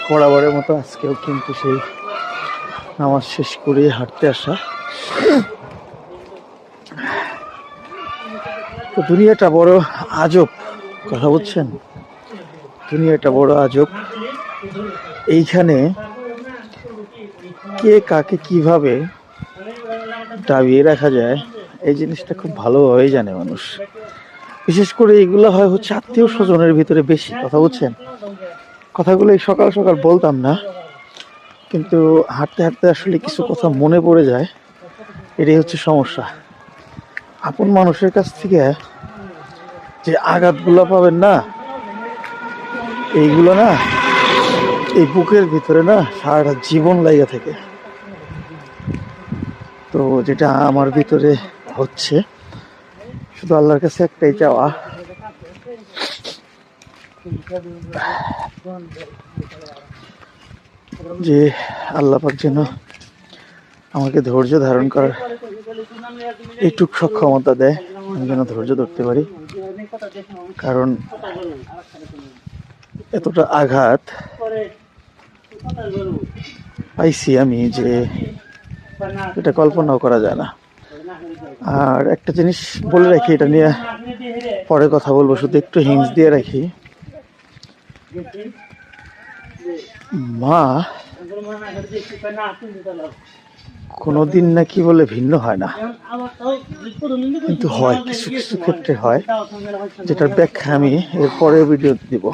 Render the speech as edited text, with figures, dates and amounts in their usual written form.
বরাবরের মতো আজকেও কিন্তু সেই নামাজ শেষ করে হাঁটতে আসা। তো দুনিয়াটা বড় আজব, কথা বুঝছেন? দুনিয়াটা বড় আজব। এইখানে কে কাকে কিভাবে দাবিয়ে রাখা যায় এই জিনিসটা খুব ভালোভাবেই জানে মানুষ। বিশেষ করে এগুলো হয় হচ্ছে আত্মীয় স্বজনের ভিতরে বেশি, কথা বুঝছেন? কথাগুলো এই সকাল সকাল বলতাম না, কিন্তু হাঁটতে হাঁটতে আসলে কিছু কথা মনে পড়ে যায়। এটাই হচ্ছে সমস্যা। আপন মানুষের কাছ থেকে যে আঘাতগুলো পাবেন না, এইগুলো না এই বুকের ভিতরে না সারাটা জীবন লাগা থাকে। তো যেটা আমার ভিতরে হচ্ছে, শুধু আল্লাহর কাছে একটাই চাওয়া, যে আল্লাহ পাক যেন আমাকে ধৈর্য ধারণ করার এইটুক সক্ষমতা দেয়, আমি যেন ধৈর্য ধরতে পারি। কারণ এতটা আঘাত পাইছি আমি যে এটা কল্পনাও করা যায় না। আর একটা জিনিস বলে রাখি, এটা নিয়ে পরে কথা বলবো, শুধু একটু হিংস দিয়ে রাখি। মা কোনোদিন নাকি বলে ভিন্ন হয় না, কিন্তু হয়, কিছু কিছু ক্ষেত্রে হয়, যেটার ব্যাখ্যা আমি এর পরে ভিডিওতে দিব।